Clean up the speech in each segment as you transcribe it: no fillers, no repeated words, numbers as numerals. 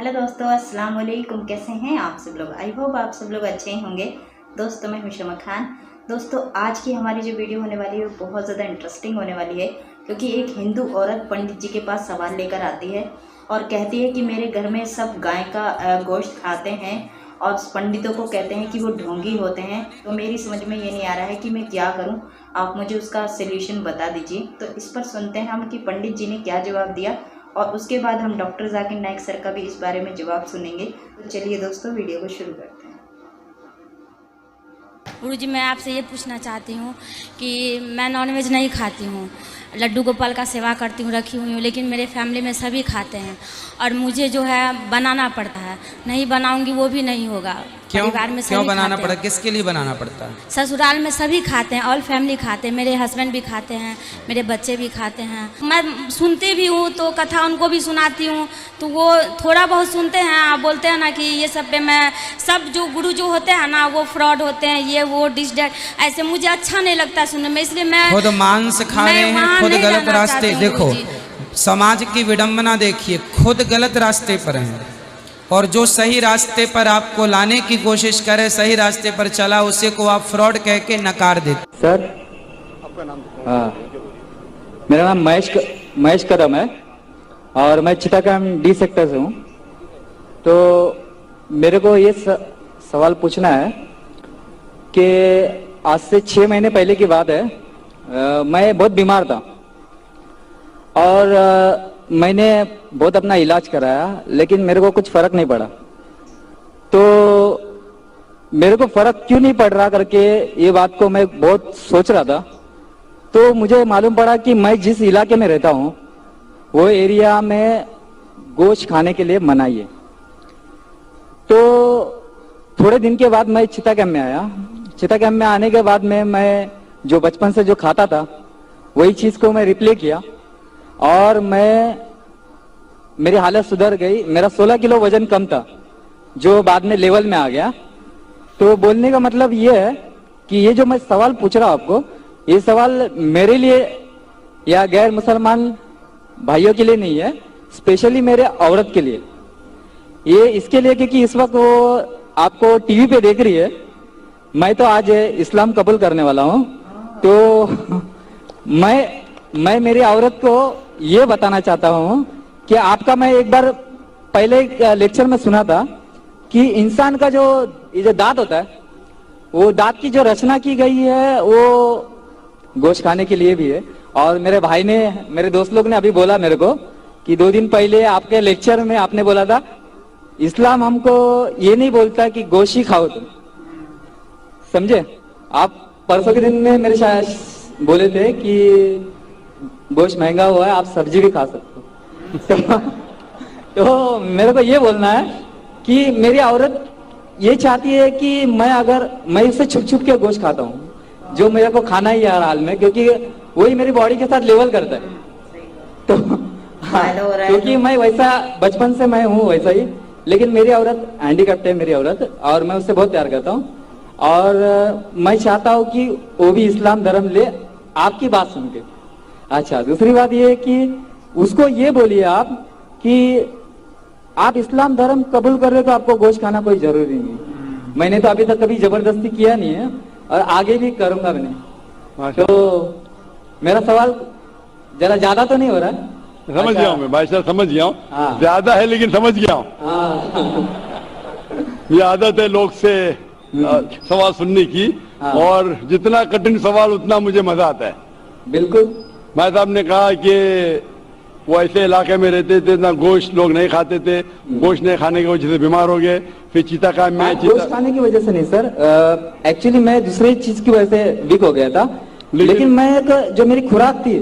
Hello दोस्तों, अस्सलाम वालेकुम। कैसे हैं आप सब लोग? आई होप आप सब लोग अच्छे ही होंगे। दोस्तों, मैं हूं शमा खान। दोस्तों, आज की हमारी जो वीडियो होने वाली है वो बहुत ज़्यादा इंटरेस्टिंग होने वाली है, क्योंकि एक हिंदू औरत पंडित जी के पास सवाल लेकर आती है और कहती है कि मेरे घर में सब गाय का गोश्त खाते हैं और पंडितों को कहते हैं कि वो ढोंगी होते हैं। तो मेरी समझ में ये नहीं आ रहा है कि मैं क्या करूं, आप मुझे उसका सल्यूशन बता दीजिए। तो इस पर सुनते हैं हम कि पंडित जी ने क्या जवाब दिया, और उसके बाद हम डॉक्टर जाकिर नाइक सर का भी इस बारे में जवाब सुनेंगे। तो चलिए दोस्तों, वीडियो को शुरू करते हैं। गुरुजी, मैं आपसे ये पूछना चाहती हूँ कि मैं नॉनवेज नहीं खाती हूँ, लड्डू गोपाल का सेवा करती हूँ, रखी हुई हूँ, लेकिन मेरे फैमिली में सभी खाते हैं और मुझे जो है बनाना पड़ता है। नहीं बनाऊंगी वो भी नहीं होगा। परिवार में क्यों बनाना पड़ा? किसके लिए बनाना पड़ता है? ससुराल में सभी खाते हैं, ऑल फैमिली खाते हैं, मेरे हस्बैंड भी खाते हैं, मेरे बच्चे भी खाते हैं। मैं सुनती भी हूँ तो कथा उनको भी सुनाती हूँ, तो वो थोड़ा बहुत सुनते हैं। बोलते हैं ना कि ये सब पे मैं सब जो गुरु जो होते हैं ना वो फ्रॉड होते हैं, ये वो डिस डैट, ऐसे मुझे अच्छा नहीं लगता सुनने में, इसलिए मैं खुद मांस खा रहे हैं, खुद गलत रास्ते। देखो, समाज की विडंबना देखिए, खुद गलत रास्ते पर हैं और जो सही रास्ते पर आपको लाने की कोशिश करे, सही रास्ते पर चला, उसे को आप फ्रॉड कह के नकार देते। सर, आपका नाम? हाँ, मेरा नाम महेश कदम है और मैं चिटागांव डी सेक्टर से हूँ। तो मेरे को ये सवाल पूछना है कि आज से 6 महीने पहले की बात है, मैं बहुत बीमार था और मैंने बहुत अपना इलाज कराया, लेकिन मेरे को कुछ फर्क नहीं पड़ा। तो मेरे को फर्क क्यों नहीं पड़ रहा करके ये बात को मैं बहुत सोच रहा था। तो मुझे मालूम पड़ा कि मैं जिस इलाके में रहता हूँ वो एरिया में गोश्त खाने के लिए मनाही है। तो थोड़े दिन के बाद मैं चिटागांव में आया। चिटागांव में आने के बाद में मैं जो बचपन से जो खाता था वही चीज को मैं रिप्ले किया और मेरी हालत सुधर गई। मेरा 16 किलो वजन कम था, जो बाद में लेवल में आ गया। तो बोलने का मतलब ये है कि ये जो मैं सवाल पूछ रहा हूं आपको, ये सवाल मेरे लिए या गैर मुसलमान भाइयों के लिए नहीं है, स्पेशली मेरे औरत के लिए। ये इसके लिए क्योंकि इस वक्त वो आपको टीवी पे देख रही है। मैं तो आज इस्लाम कबूल करने वाला हूं। तो मैं मेरी औरत को ये बताना चाहता हूं कि आपका मैं एक बार पहले लेक्चर में सुना था कि इंसान का जो ये जो दांत होता है, वो दांत की जो रचना की गई है वो गोश्त खाने के लिए भी है। और मेरे भाई ने, मेरे दोस्त लोग ने अभी बोला मेरे को कि 2 दिन पहले आपके लेक्चर में आपने बोला था इस्लाम हमको ये नहीं बोलता कि गोश्त ही खाओ तुम, समझे? आप परसों के दिन में मेरे शायद बोले थे कि गोश्त महंगा हुआ है, आप सब्जी भी खा सकते हो। तो मेरे को ये बोलना है कि मेरी औरत ये चाहती है कि मैं उससे छुप छुप के गोश्त खाता हूँ, जो मेरे को खाना ही है हर हाल में, क्योंकि वही मेरी बॉडी के साथ लेवल करता है। तो क्योंकि मैं वैसा बचपन से मैं हूँ वैसा ही, लेकिन मेरी औरत हैंडीकैप्ट है मेरी औरत, और मैं उससे बहुत प्यार करता हूँ और मैं चाहता हूँ कि वो भी इस्लाम धर्म ले, आपकी बात सुन के। अच्छा, दूसरी बात ये है कि उसको ये बोलिए आप कि आप इस्लाम धर्म कबूल कर रहे हो तो आपको गोश्त खाना कोई जरूरी नहीं। मैंने तो अभी तक कभी जबरदस्ती किया नहीं है और आगे भी करूंगा भी नहीं। तो मेरा सवाल जरा ज्यादा तो नहीं हो रहा है? समझ गया हूँ मैं भाई साहब, समझ गया हूँ। हाँ। ज्यादा है लेकिन समझ गया हूँ। ये आदत है लोग से सवाल सुनने की। हाँ। और जितना कठिन सवाल उतना मुझे मजा आता है। बिल्कुल। भाई साहब ने कहा कि वो ऐसे इलाके में रहते थे ना, गोश्त लोग नहीं खाते थे, गोश्त नहीं खाने की वजह से बीमार हो गए। फिर चिटागांव में गोश्त खाने की वजह से नहीं सर, एक्चुअली मैं दूसरी चीज की वजह से वीक हो गया था, लेकिन मैं जो मेरी खुराक थी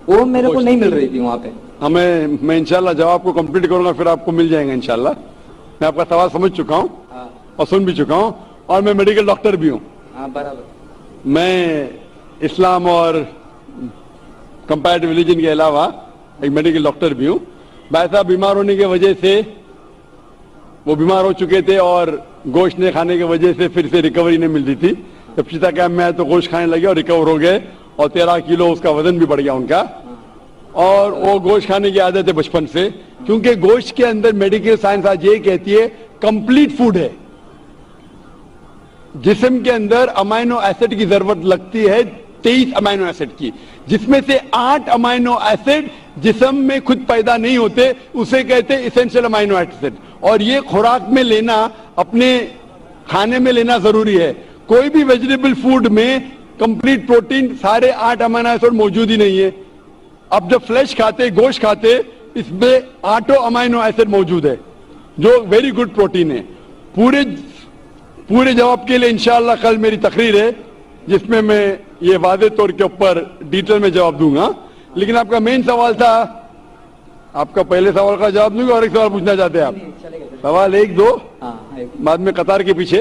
वो मेरे को नहीं मिल रही थी वहाँ पे। मैं इंशाल्लाह जवाब को कंप्लीट करूंगा, फिर आपको मिल जाएगा इंशाल्लाह। मैं आपका सवाल समझ चुका हूँ और सुन भी चुका हूँ, और मैं मेडिकल डॉक्टर भी हूँ। बराबर। मैं इस्लाम और कंपैरेटिव रिलीजन के अलावा एक मेडिकल डॉक्टर भी हूँ। भाई साहब बीमार होने की वजह से वो बीमार हो चुके थे और गोश्त नहीं खाने की वजह से फिर से रिकवरी नहीं मिल रही थी। जब चिटागांव में आए तो गोश्त खाने लगे और रिकवर हो गए और 13 किलो उसका वजन भी बढ़ गया उनका। और वो गोश्त खाने की आदत है बचपन से, क्योंकि गोश्त के अंदर मेडिकल साइंस आज ये कहती है कंप्लीट फूड है। जिस्म के अंदर अमाइनो एसिड की जरूरत लगती है 23 अमाइनो एसिड की, जिसमें से 8 अमाइनो एसिड जिस्म में खुद पैदा नहीं होते, उसे कहते हैं इसेंशियल अमाइनो एसिड। और ये खुराक में लेना, अपने खाने में लेना जरूरी है। कोई भी वेजिटेबल फूड में कंप्लीट प्रोटीन सारे 8 अमाइनो एसिड मौजूद ही नहीं है। अब जब फ्लैश खाते, गोश्त खाते, इसमें 8 अमाइनो एसिड मौजूद है जो वेरी गुड प्रोटीन है। पूरे जवाब के लिए इंशाअल्लाह कल मेरी तकरीर है जिसमें मैं ये वादे तौर के ऊपर डिटेल में जवाब दूंगा। लेकिन आपका मेन सवाल था, आपका पहले सवाल का जवाब दूंगा और एक सवाल पूछना चाहते हैं आप? सवाल 1 2 बाद में कतार के पीछे,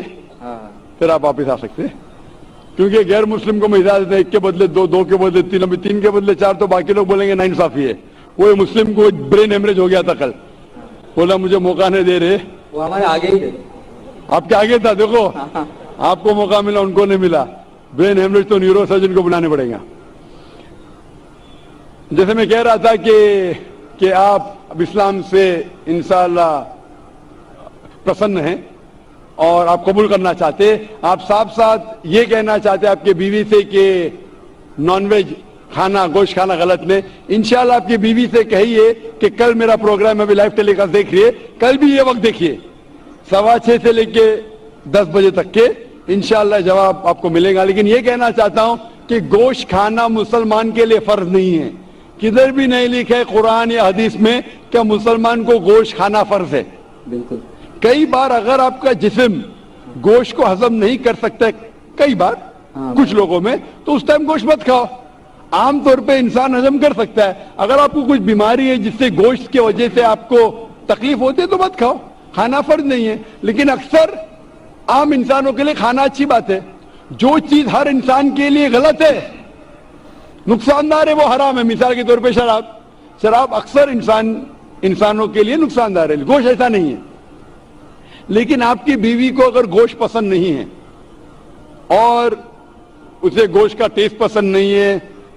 फिर आप वापिस आ सकते हैं। क्योंकि गैर मुस्लिम को मैं इजाजत है 1 के बदले 2, 2 के बदले 3, अभी 3 के बदले 4, तो बाकी लोग बोलेंगे नाइंसाफी है। वो मुस्लिम को ब्रेन हेमरेज हो गया था कल, बोला मुझे मौका नहीं दे रहे। वो हमारे आगे ही थे, आपके आगे था, देखो आपको मौका मिला, उनको नहीं मिला। ब्रेन हेमरेज तो न्यूरो सर्जन को बुलाने पड़ेगा। जैसे मैं कह रहा था कि आप अब इस्लाम से इंशाअल्लाह प्रसन्न हैं और आप कबूल करना चाहते, आप साथ साथ ये कहना चाहते आपके बीवी से कि नॉनवेज खाना, गोश्त खाना गलत नहीं। इंशाअल्लाह आपकी बीवी से कहिए कि कल मेरा प्रोग्राम अभी लाइव टेलीकास्ट देख रही है, कल भी ये वक्त देखिए 6:15 से लेके 10 बजे तक के, इंशाअल्लाह जवाब आपको मिलेगा। लेकिन ये कहना चाहता हूं कि गोश्त खाना मुसलमान के लिए फर्ज नहीं है। किधर भी नहीं लिखा है कुरान या हदीस में क्या मुसलमान को गोश्त खाना फर्ज है। बिल्कुल। कई बार अगर आपका जिस्म गोश्त को हजम नहीं कर सकता, कई बार कुछ लोगों में, तो उस टाइम गोश्त मत खाओ। आमतौर पे इंसान हजम कर सकता है। अगर आपको कुछ बीमारी है जिससे गोश्त की वजह से आपको तकलीफ होती है तो मत खाओ, खाना फर्ज नहीं है। लेकिन अक्सर आम इंसानों के लिए खाना अच्छी बात है। जो चीज हर इंसान के लिए गलत है, नुकसानदार है, वो हराम है। मिसाल के तौर पे शराब अक्सर इंसानों के लिए नुकसानदार है, गोश्त ऐसा नहीं है। लेकिन आपकी बीवी को अगर गोश्त पसंद नहीं है और उसे गोश्त का टेस्ट पसंद नहीं है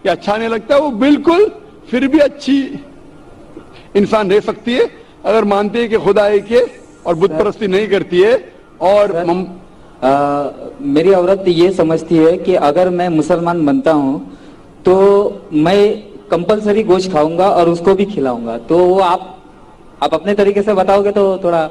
या अच्छा नहीं लगता, वो बिल्कुल फिर भी अच्छी इंसान रह सकती है अगर मानती है कि खुदा एक है और बुत परस्ती नहीं करती है। और मेरी औरत ये समझती है कि अगर मैं मुसलमान बनता हूं तो मैं कंपलसरी गोश्त खाऊंगा और उसको भी खिलाऊंगा। तो वो आप अपने तरीके से बताओगे तो थोड़ा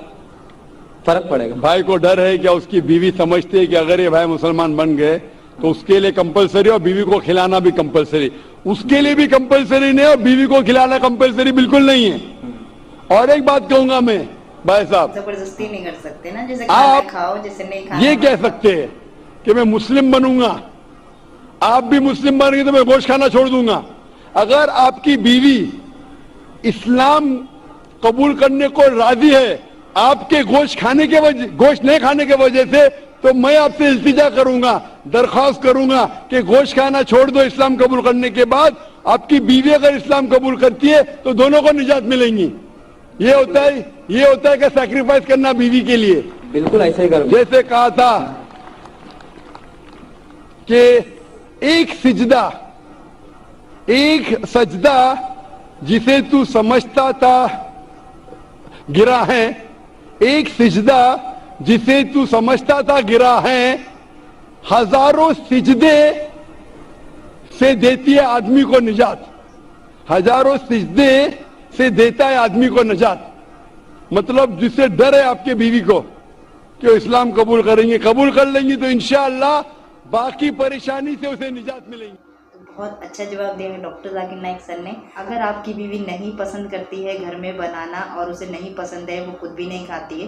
फर्क पड़ेगा। भाई को डर है क्या? उसकी बीवी समझती है कि अगर ये भाई मुसलमान बन गए तो उसके लिए कंपलसरी और बीवी को खिलाना भी कंपलसरी। उसके लिए भी कंपलसरी नहीं और बीवी को खिलाना कंपलसरी बिल्कुल नहीं है। और एक बात कहूंगा मैं, भाई साहब, जबरदस्ती नहीं कर सकते ना, जैसे आप खाओ जैसे नहीं खाना। ये कह सकते हैं कि मैं मुस्लिम बनूंगा, आप भी मुस्लिम बनेंगे तो मैं गोश्त खाना छोड़ दूंगा। अगर आपकी बीवी इस्लाम कबूल करने को राजी है आपके गोश्त नहीं खाने के वजह से, तो मैं आपसे इल्तिजा करूंगा, दरख्वास्त करूंगा कि गोश्त खाना छोड़ दो इस्लाम कबूल करने के बाद। आपकी बीवी अगर इस्लाम कबूल करती है तो दोनों को निजात मिलेंगी। ये होता है कि सैक्रिफाइस करना बीवी के लिए। बिल्कुल ऐसा ही करूंगा। जैसे कहा था कि एक सजदा जिसे तू समझता था गिरा है, एक सिजदा जिसे तू समझता था गिरा है, हजारों सिजदे से देती है आदमी को निजात। हजारों सिजदे से देता है आदमी को निजात। मतलब जिससे डर है आपके बीवी को कि इस्लाम कबूल कर लेंगी तो इंशाअल्लाह बाकी परेशानी से उसे निजात मिलेगी। बहुत अच्छा जवाब दिया है डॉक्टर जाकिर नाइक सर ने। अगर आपकी बीवी नहीं पसंद करती है घर में बनाना और उसे नहीं पसंद है, वो खुद भी नहीं खाती है,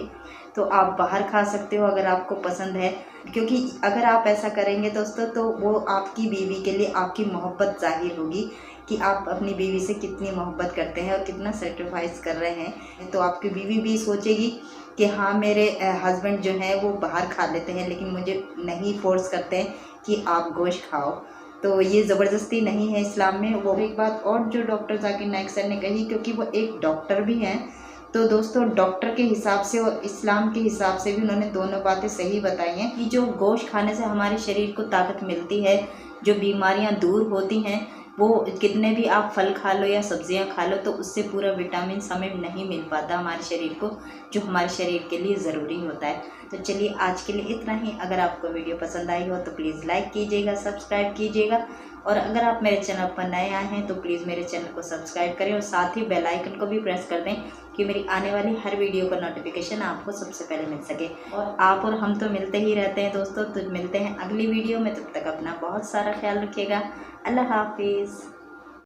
तो आप बाहर खा सकते हो अगर आपको पसंद है। क्योंकि अगर आप ऐसा करेंगे दोस्तों तो वो आपकी बीवी के लिए आपकी मोहब्बत जाहिर होगी कि आप अपनी बीवी से कितनी मोहब्बत करते हैं और कितना सेक्रीफाइस कर रहे हैं। तो आपकी बीवी भी सोचेगी कि हाँ मेरे हस्बैंड जो हैं वो बाहर खा लेते हैं लेकिन मुझे नहीं फोर्स करते हैं कि आप गोश्त खाओ। तो ये ज़बरदस्ती नहीं है इस्लाम में। वो एक बात और जो डॉक्टर जाकिर नाइक सर ने कही, क्योंकि वो एक डॉक्टर भी हैं, तो दोस्तों डॉक्टर के हिसाब से और इस्लाम के हिसाब से भी उन्होंने दोनों बातें सही बताई हैं कि जो गोश्त खाने से हमारे शरीर को ताकत मिलती है, जो बीमारियां दूर होती हैं, वो कितने भी आप फल खा लो या सब्जियां खा लो तो उससे पूरा विटामिन हमें नहीं मिल पाता हमारे शरीर को, जो हमारे शरीर के लिए ज़रूरी होता है। तो चलिए आज के लिए इतना ही। अगर आपको वीडियो पसंद आई हो तो प्लीज़ लाइक कीजिएगा, सब्सक्राइब कीजिएगा, और अगर आप मेरे चैनल पर नए आए हैं तो प्लीज़ मेरे चैनल को सब्सक्राइब करें और साथ ही बेल आइकन को भी प्रेस कर दें कि मेरी आने वाली हर वीडियो का नोटिफिकेशन आपको सबसे पहले मिल सके। और आप और हम तो मिलते ही रहते हैं दोस्तों, तो मिलते हैं अगली वीडियो में। तब तक अपना बहुत सारा ख्याल रखिएगा। अल्लाह हाफिज़।